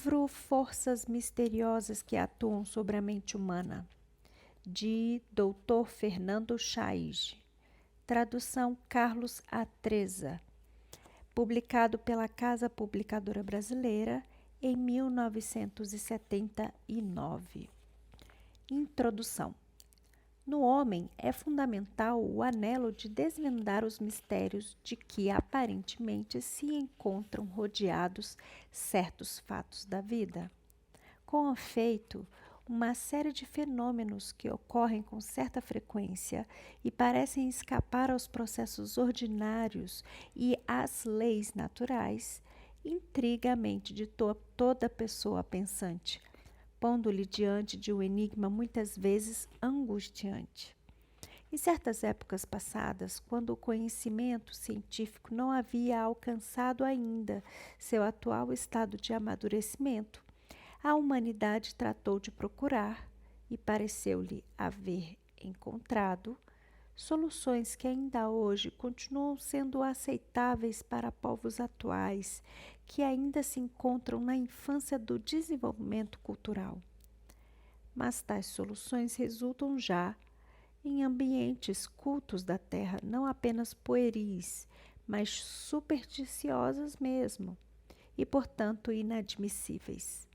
livro Forças Misteriosas que Atuam sobre a Mente Humana, de Dr. Fernando Chaige, tradução Carlos Atreza, publicado pela Casa Publicadora Brasileira em 1979. Introdução. No homem é fundamental o anelo de desvendar os mistérios de que aparentemente se encontram rodeados certos fatos da vida. Com efeito, uma série de fenômenos que ocorrem com certa frequência e parecem escapar aos processos ordinários e às leis naturais, intriga a mente de toda pessoa pensante, pondo-lhe diante de um enigma muitas vezes angustiante. Em certas épocas passadas, quando o conhecimento científico não havia alcançado ainda seu atual estado de amadurecimento, a humanidade tratou de procurar, e pareceu-lhe haver encontrado, soluções que ainda hoje continuam sendo aceitáveis para povos atuais que ainda se encontram na infância do desenvolvimento cultural. Mas tais soluções resultam já em ambientes cultos da terra, não apenas pueris, mas supersticiosas mesmo, e portanto inadmissíveis.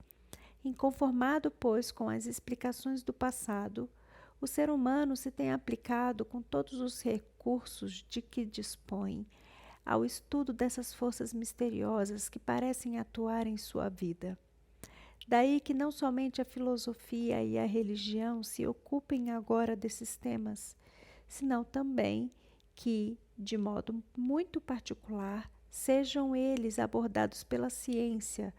Inconformado, pois, com as explicações do passado, o ser humano se tem aplicado com todos os recursos de que dispõe ao estudo dessas forças misteriosas que parecem atuar em sua vida. Daí que não somente a filosofia e a religião se ocupem agora desses temas, senão também que, de modo muito particular, sejam eles abordados pela ciência,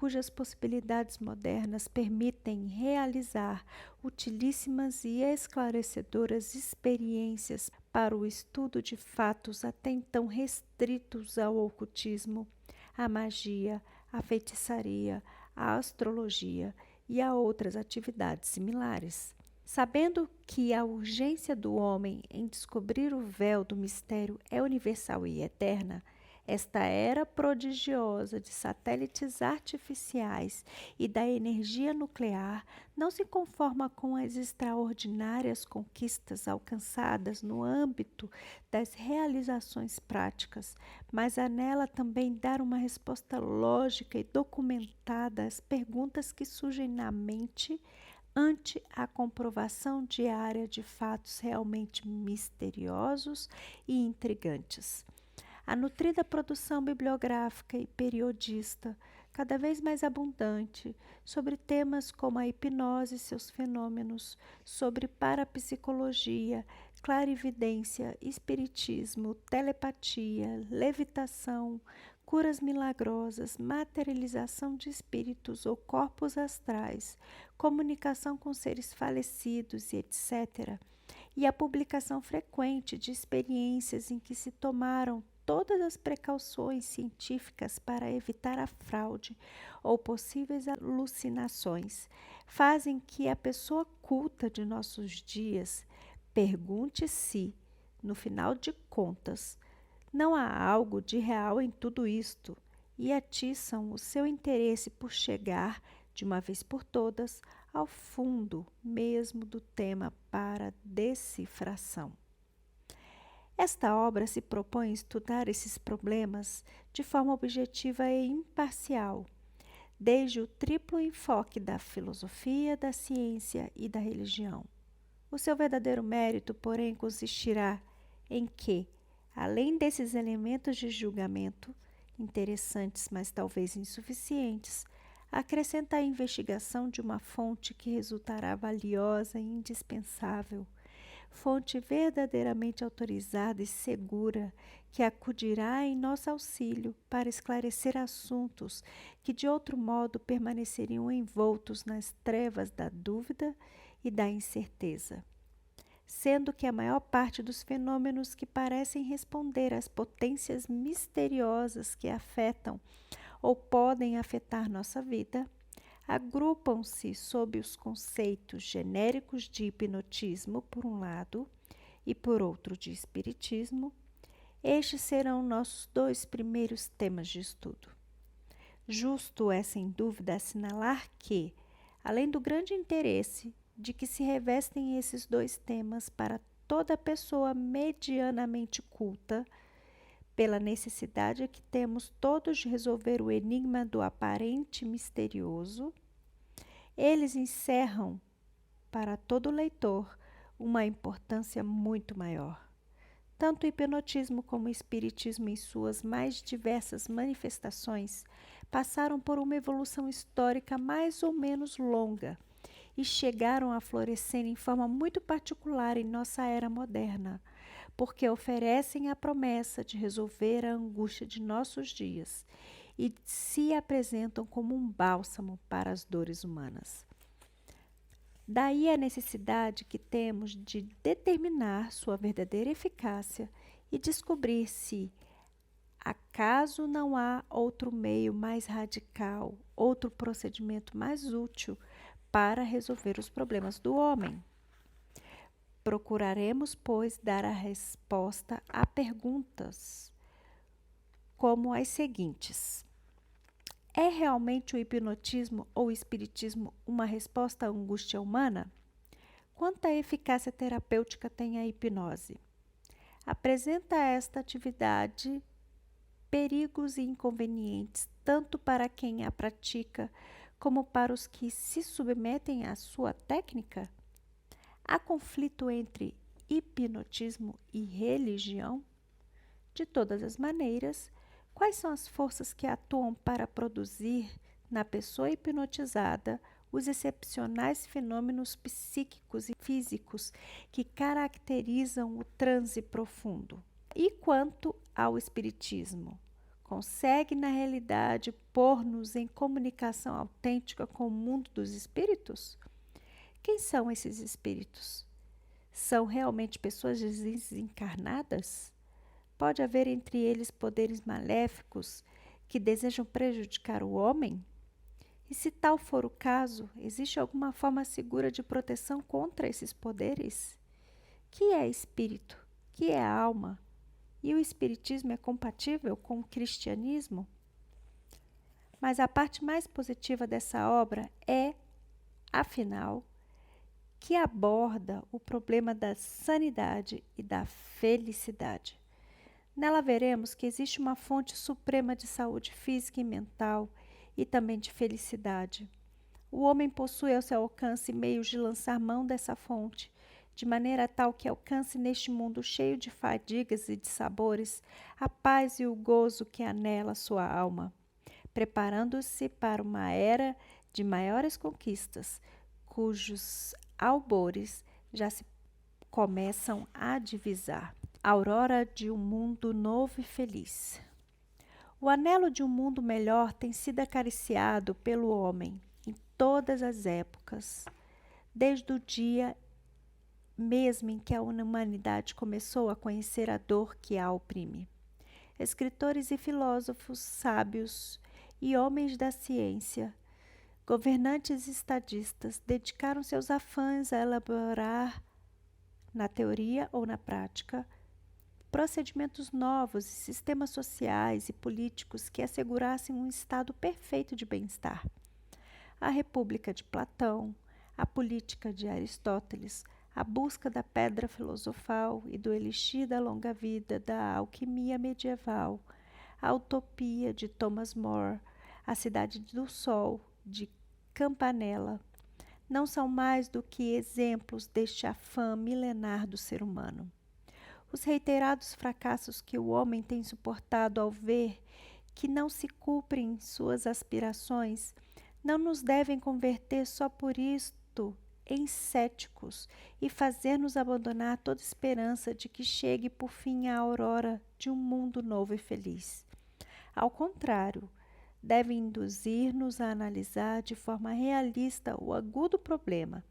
cujas possibilidades modernas permitem realizar utilíssimas e esclarecedoras experiências para o estudo de fatos até então restritos ao ocultismo, à magia, à feitiçaria, à astrologia e a outras atividades similares. Sabendo que a urgência do homem em descobrir o véu do mistério é universal e eterna, esta era prodigiosa de satélites artificiais e da energia nuclear não se conforma com as extraordinárias conquistas alcançadas no âmbito das realizações práticas, mas anela também dar uma resposta lógica e documentada às perguntas que surgem na mente ante a comprovação diária de fatos realmente misteriosos e intrigantes. A nutrida produção bibliográfica e periodista, cada vez mais abundante, sobre temas como a hipnose e seus fenômenos, sobre parapsicologia, clarividência, espiritismo, telepatia, levitação, curas milagrosas, materialização de espíritos ou corpos astrais, comunicação com seres falecidos e etc., e a publicação frequente de experiências em que se tomaram todas as precauções científicas para evitar a fraude ou possíveis alucinações, fazem que a pessoa culta de nossos dias pergunte se, no final de contas, não há algo de real em tudo isto, e atiçam o seu interesse por chegar, de uma vez por todas, ao fundo mesmo do tema para decifração. Esta obra se propõe estudar esses problemas de forma objetiva e imparcial, desde o triplo enfoque da filosofia, da ciência e da religião. O seu verdadeiro mérito, porém, consistirá em que, além desses elementos de julgamento, interessantes, mas talvez insuficientes, acrescenta a investigação de uma fonte que resultará valiosa e indispensável, fonte verdadeiramente autorizada e segura, que acudirá em nosso auxílio para esclarecer assuntos que de outro modo permaneceriam envoltos nas trevas da dúvida e da incerteza. Sendo que a maior parte dos fenômenos que parecem responder às potências misteriosas que afetam ou podem afetar nossa vida, agrupam-se sob os conceitos genéricos de hipnotismo, por um lado, e por outro de espiritismo. Estes serão nossos dois primeiros temas de estudo. Justo é, sem dúvida, assinalar que, além do grande interesse de que se revestem esses dois temas para toda pessoa medianamente culta, pela necessidade que temos todos de resolver o enigma do aparente misterioso, eles encerram, para todo leitor, uma importância muito maior. Tanto o hipnotismo como o espiritismo, em suas mais diversas manifestações, passaram por uma evolução histórica mais ou menos longa e chegaram a florescer em forma muito particular em nossa era moderna, porque oferecem a promessa de resolver a angústia de nossos dias e se apresentam como um bálsamo para as dores humanas. Daí a necessidade que temos de determinar sua verdadeira eficácia e descobrir se, acaso não há outro meio mais radical, outro procedimento mais útil para resolver os problemas do homem. Procuraremos, pois, dar a resposta a perguntas como as seguintes: é realmente o hipnotismo ou o espiritismo uma resposta à angústia humana? Quanta eficácia terapêutica tem a hipnose? Apresenta esta atividade perigos e inconvenientes tanto para quem a pratica como para os que se submetem à sua técnica? Há conflito entre hipnotismo e religião? De todas as maneiras, quais são as forças que atuam para produzir na pessoa hipnotizada os excepcionais fenômenos psíquicos e físicos que caracterizam o transe profundo? E quanto ao espiritismo? Consegue, na realidade, pôr-nos em comunicação autêntica com o mundo dos espíritos? Quem são esses espíritos? São realmente pessoas desencarnadas? Pode haver entre eles poderes maléficos que desejam prejudicar o homem? E se tal for o caso, existe alguma forma segura de proteção contra esses poderes? Que é espírito? Que é alma? E o espiritismo é compatível com o cristianismo? Mas a parte mais positiva dessa obra é, afinal, que aborda o problema da sanidade e da felicidade. Nela veremos que existe uma fonte suprema de saúde física e mental e também de felicidade. O homem possui ao seu alcance meios de lançar mão dessa fonte, de maneira tal que alcance neste mundo cheio de fadigas e de sabores a paz e o gozo que anela sua alma, preparando-se para uma era de maiores conquistas, cujos albores já se começam a divisar. Aurora de um mundo novo e feliz. O anelo de um mundo melhor tem sido acariciado pelo homem em todas as épocas, desde o dia mesmo em que a humanidade começou a conhecer a dor que a oprime. Escritores e filósofos, sábios e homens da ciência, governantes e estadistas dedicaram seus afãs a elaborar, na teoria ou na prática, procedimentos novos e sistemas sociais e políticos que assegurassem um estado perfeito de bem-estar. A República de Platão, a política de Aristóteles, a busca da pedra filosofal e do elixir da longa vida da alquimia medieval, a utopia de Thomas More, a cidade do sol de Campanella, não são mais do que exemplos deste afã milenar do ser humano. Os reiterados fracassos que o homem tem suportado ao ver que não se cumprem suas aspirações não nos devem converter só por isto em céticos e fazer-nos abandonar toda esperança de que chegue por fim a aurora de um mundo novo e feliz. Ao contrário, devem induzir-nos a analisar de forma realista o agudo problema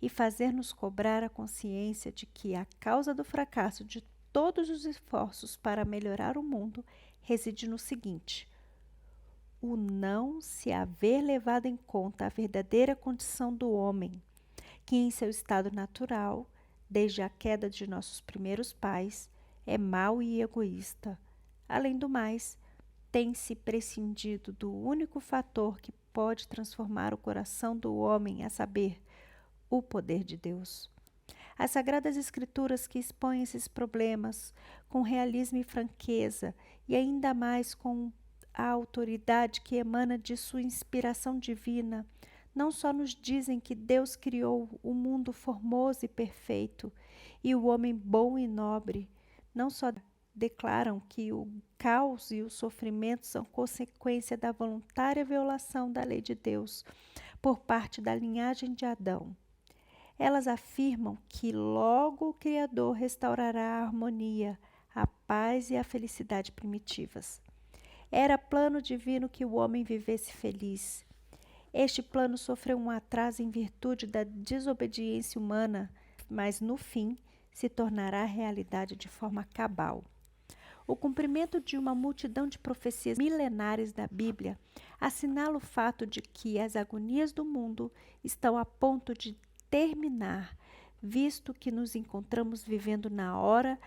e fazer-nos cobrar a consciência de que a causa do fracasso de todos os esforços para melhorar o mundo reside no seguinte: o não se haver levado em conta a verdadeira condição do homem, que em seu estado natural, desde a queda de nossos primeiros pais, é mau e egoísta. Além do mais, tem-se prescindido do único fator que pode transformar o coração do homem, a saber, o poder de Deus. As Sagradas Escrituras que expõem esses problemas com realismo e franqueza, e ainda mais com a autoridade que emana de sua inspiração divina, não só nos dizem que Deus criou o mundo formoso e perfeito, e o homem bom e nobre, não só declaram que o caos e o sofrimento são consequência da voluntária violação da lei de Deus por parte da linhagem de Adão. Elas afirmam que logo o Criador restaurará a harmonia, a paz e a felicidade primitivas. Era plano divino que o homem vivesse feliz. Este plano sofreu um atraso em virtude da desobediência humana, mas no fim se tornará realidade de forma cabal. O cumprimento de uma multidão de profecias milenares da Bíblia assinala o fato de que as agonias do mundo estão a ponto de terminar, visto que nos encontramos vivendo na hora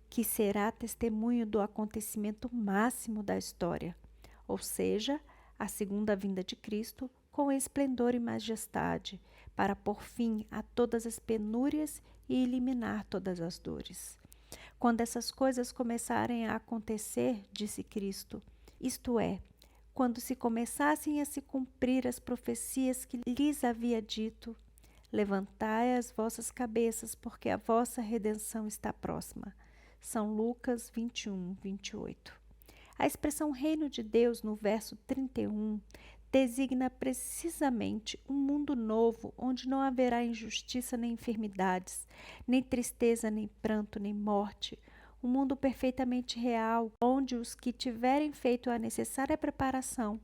que será testemunho do acontecimento máximo da história, ou seja, a segunda vinda de Cristo com esplendor e majestade, para pôr fim a todas as penúrias e eliminar todas as dores. Quando essas coisas começarem a acontecer, disse Cristo, isto é, quando se começassem a se cumprir as profecias que lhes havia dito, levantai as vossas cabeças, porque a vossa redenção está próxima. São Lucas 21, 28. A expressão reino de Deus no verso 31 designa precisamente um mundo novo, onde não haverá injustiça nem enfermidades, nem tristeza, nem pranto, nem morte. Um mundo perfeitamente real, onde os que tiverem feito a necessária preparação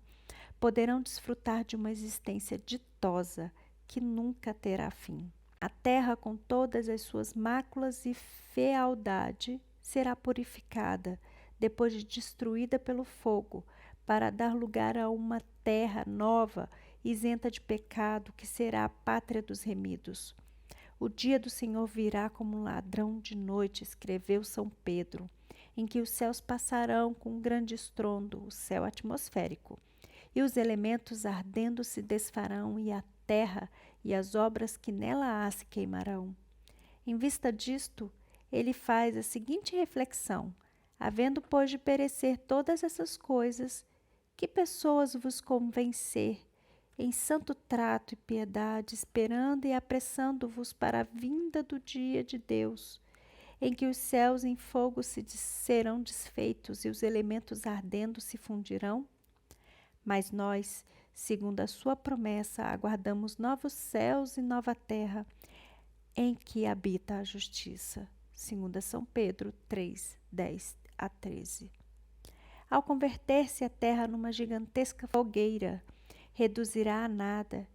poderão desfrutar de uma existência ditosa, que nunca terá fim. A terra, com todas as suas máculas e fealdade, será purificada, depois de destruída pelo fogo, para dar lugar a uma terra nova, isenta de pecado, que será a pátria dos remidos. O dia do Senhor virá como um ladrão de noite, escreveu São Pedro, em que os céus passarão com um grande estrondo, o céu atmosférico, e os elementos ardendo se desfarão, e a terra e as obras que nela há se queimarão. Em vista disto, ele faz a seguinte reflexão: havendo, pois, de perecer todas essas coisas, que pessoas vos convém ser, em santo trato e piedade, esperando e apressando-vos para a vinda do dia de Deus, em que os céus em fogo serão desfeitos e os elementos ardendo se fundirão? Mas nós, segundo a sua promessa, aguardamos novos céus e nova terra, em que habita a justiça. 2 São Pedro 3, 10 a 13. Ao converter-se a terra numa gigantesca fogueira, reduzirá a nada,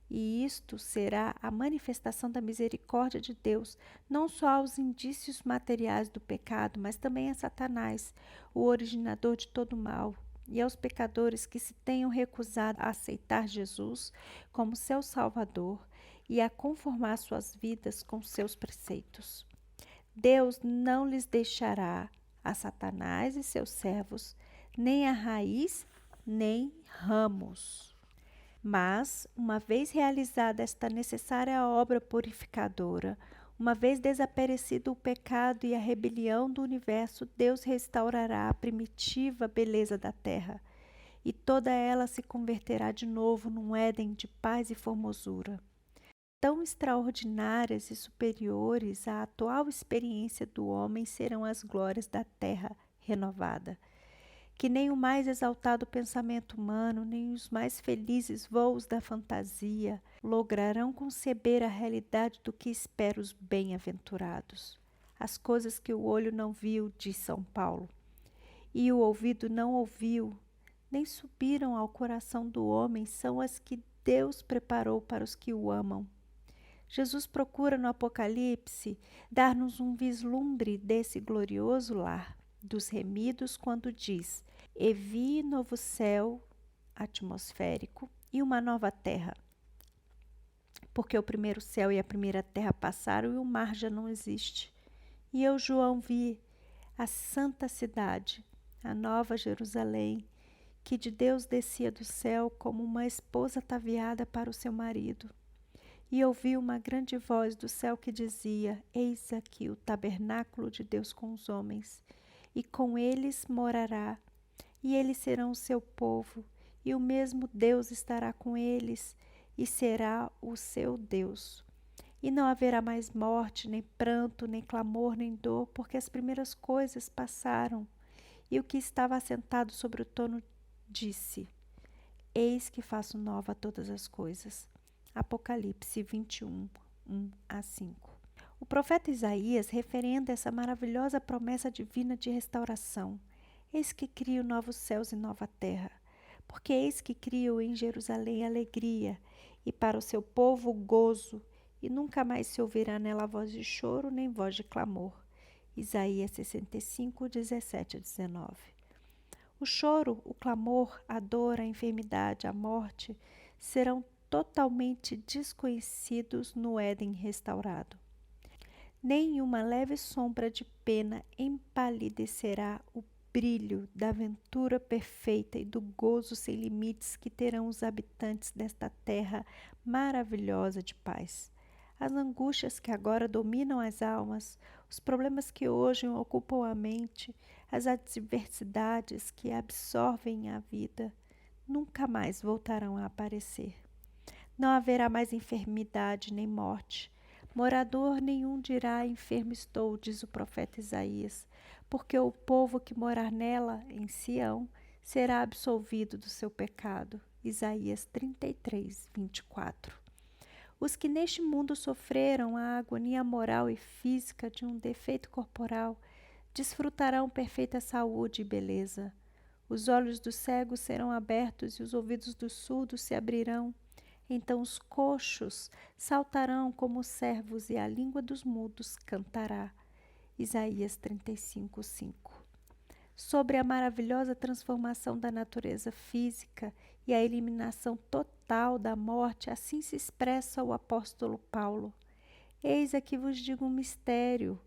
e isto será a manifestação da misericórdia de Deus, não só aos indícios materiais do pecado, mas também a Satanás, o originador de todo mal, e aos pecadores que se tenham recusado a aceitar Jesus como seu Salvador e a conformar suas vidas com seus preceitos. Deus não lhes deixará a Satanás e seus servos, nem a raiz, nem ramos. Mas, uma vez realizada esta necessária obra purificadora, uma vez desaparecido o pecado e a rebelião do universo, Deus restaurará a primitiva beleza da terra, e toda ela se converterá de novo num Éden de paz e formosura. Tão extraordinárias e superiores à atual experiência do homem serão as glórias da terra renovada, que nem o mais exaltado pensamento humano, nem os mais felizes voos da fantasia lograrão conceber a realidade do que espera os bem-aventurados. As coisas que o olho não viu, diz São Paulo, e o ouvido não ouviu, nem subiram ao coração do homem, são as que Deus preparou para os que o amam. Jesus procura no Apocalipse dar-nos um vislumbre desse glorioso lar dos remidos quando diz: e vi novo céu atmosférico e uma nova terra, porque o primeiro céu e a primeira terra passaram e o mar já não existe. E eu, João, vi a santa cidade, a nova Jerusalém, que de Deus descia do céu como uma esposa ataviada para o seu marido. E ouvi uma grande voz do céu que dizia: Eis aqui o tabernáculo de Deus com os homens, e com eles morará, e eles serão o seu povo, e o mesmo Deus estará com eles, e será o seu Deus. E não haverá mais morte, nem pranto, nem clamor, nem dor, porque as primeiras coisas passaram. E o que estava assentado sobre o trono disse: Eis que faço nova todas as coisas. Apocalipse 21, 1-5. O profeta Isaías referenda essa maravilhosa promessa divina de restauração. Eis que crio novos céus e nova terra, porque eis que crio em Jerusalém alegria, e para o seu povo gozo, e nunca mais se ouvirá nela voz de choro, nem voz de clamor. Isaías 65, 17-19. O choro, o clamor, a dor, a enfermidade, a morte serão totalmente desconhecidos no Éden restaurado. Nem uma leve sombra de pena empalidecerá o brilho da aventura perfeita e do gozo sem limites que terão os habitantes desta terra maravilhosa de paz. As angústias que agora dominam as almas, os problemas que hoje ocupam a mente, as adversidades que absorvem a vida, nunca mais voltarão a aparecer. Não haverá mais enfermidade nem morte. Morador nenhum dirá: enfermo estou, diz o profeta Isaías, porque o povo que morar nela, em Sião, será absolvido do seu pecado. Isaías 33, 24. Os que neste mundo sofreram a agonia moral e física de um defeito corporal desfrutarão perfeita saúde e beleza. Os olhos dos cegos serão abertos e os ouvidos dos surdos se abrirão. Então os coxos saltarão como servos e a língua dos mudos cantará. Isaías 35, 5. Sobre a maravilhosa transformação da natureza física e a eliminação total da morte, assim se expressa o apóstolo Paulo. Eis aqui vos digo um mistério.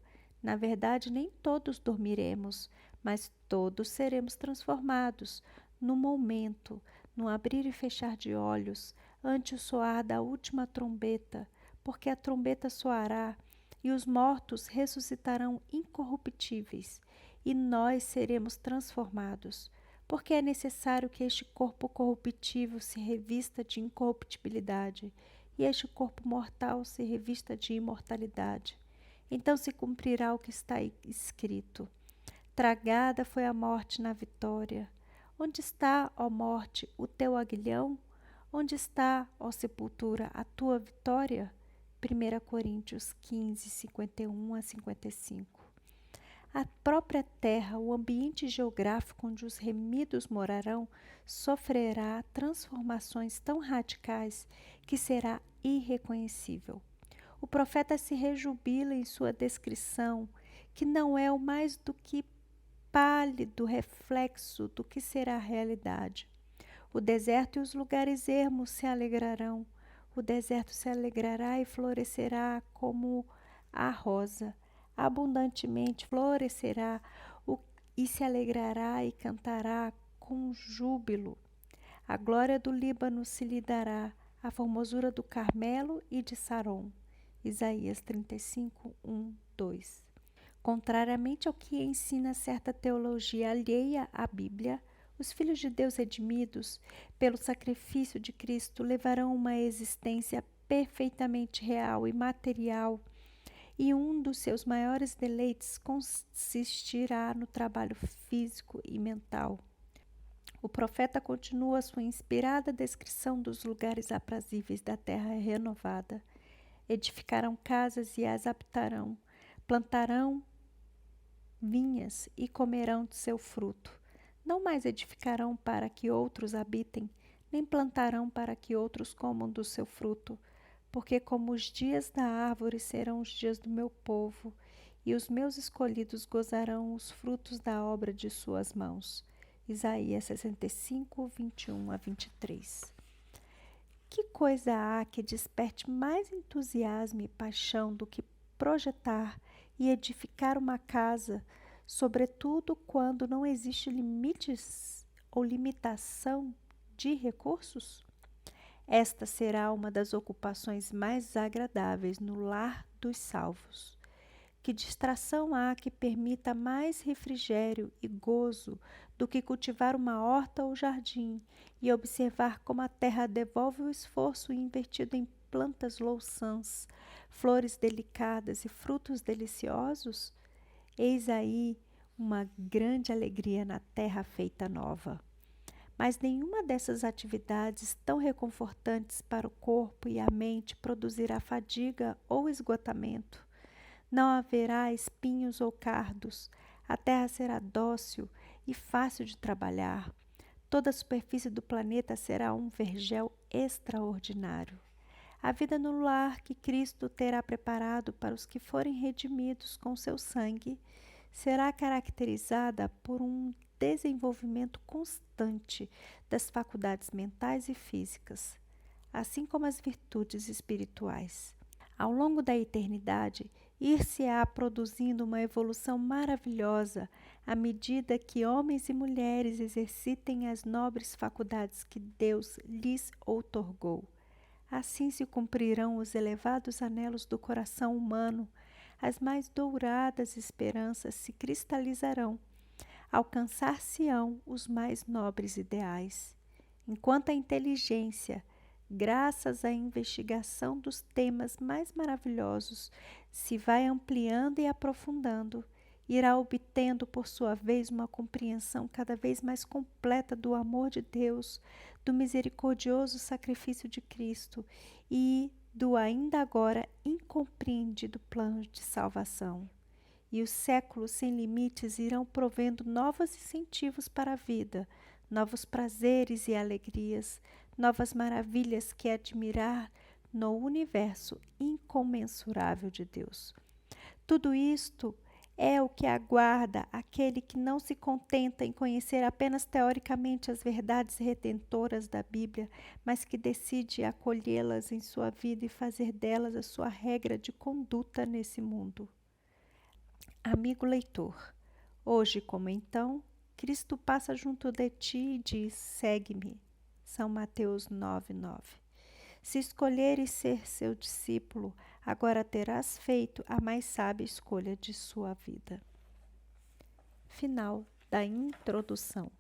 Na verdade, nem todos dormiremos, mas todos seremos transformados, no momento, no abrir e fechar de olhos, ante o soar da última trombeta, porque a trombeta soará, e os mortos ressuscitarão incorruptíveis, e nós seremos transformados, porque é necessário que este corpo corruptível se revista de incorruptibilidade, e este corpo mortal se revista de imortalidade. Então se cumprirá o que está escrito: tragada foi a morte na vitória. Onde está, ó morte, o teu aguilhão? Onde está, ó sepultura, a tua vitória? 1 Coríntios 15, 51-55. A própria terra, o ambiente geográfico onde os remidos morarão, sofrerá transformações tão radicais que será irreconhecível. O profeta se rejubila em sua descrição, que não é o mais do que pálido reflexo do que será a realidade. O deserto e os lugares ermos se alegrarão. O deserto se alegrará e florescerá como a rosa. Abundantemente florescerá e se alegrará e cantará com júbilo. A glória do Líbano se lhe dará, a formosura do Carmelo e de Saron. Isaías 35, 2. Contrariamente ao que ensina certa teologia alheia à Bíblia, os filhos de Deus redimidos pelo sacrifício de Cristo levarão uma existência perfeitamente real e material, e um dos seus maiores deleites consistirá no trabalho físico e mental. O profeta continua sua inspirada descrição dos lugares aprazíveis da terra renovada. Edificarão casas e as habitarão, plantarão vinhas e comerão de seu fruto. Não mais edificarão para que outros habitem, nem plantarão para que outros comam do seu fruto, porque como os dias da árvore serão os dias do meu povo, e os meus escolhidos gozarão os frutos da obra de suas mãos. Isaías 65, 21-23. Que coisa há que desperte mais entusiasmo e paixão do que projetar e edificar uma casa, sobretudo quando não existe limites ou limitação de recursos? Esta será uma das ocupações mais agradáveis no lar dos salvos. Que distração há que permita mais refrigério e gozo do que cultivar uma horta ou jardim e observar como a terra devolve o esforço investido em plantas louçãs, flores delicadas e frutos deliciosos? Eis aí uma grande alegria na terra feita nova. Mas nenhuma dessas atividades tão reconfortantes para o corpo e a mente produzirá fadiga ou esgotamento. Não haverá espinhos ou cardos. A terra será dócil e fácil de trabalhar. Toda a superfície do planeta será um vergel extraordinário. A vida no lar que Cristo terá preparado para os que forem redimidos com seu sangue será caracterizada por um desenvolvimento constante das faculdades mentais e físicas, assim como as virtudes espirituais. Ao longo da eternidade, ir-se-á produzindo uma evolução maravilhosa à medida que homens e mulheres exercitem as nobres faculdades que Deus lhes outorgou. Assim se cumprirão os elevados anelos do coração humano, as mais douradas esperanças se cristalizarão, alcançar-se-ão os mais nobres ideais. Enquanto a inteligência, graças à investigação dos temas mais maravilhosos, se vai ampliando e aprofundando, irá obtendo por sua vez uma compreensão cada vez mais completa do amor de Deus, do misericordioso sacrifício de Cristo e do ainda agora incompreendido plano de salvação. E os séculos sem limites irão provendo novos incentivos para a vida, novos prazeres e alegrias, novas maravilhas que admirar no universo incomensurável de Deus. Tudo isto é o que aguarda aquele que não se contenta em conhecer apenas teoricamente as verdades redentoras da Bíblia, mas que decide acolhê-las em sua vida e fazer delas a sua regra de conduta nesse mundo. Amigo leitor, hoje como então, Cristo passa junto de ti e diz: segue-me. São Mateus 9:9. Se escolheres ser seu discípulo, agora terás feito a mais sábia escolha de sua vida. Final da introdução.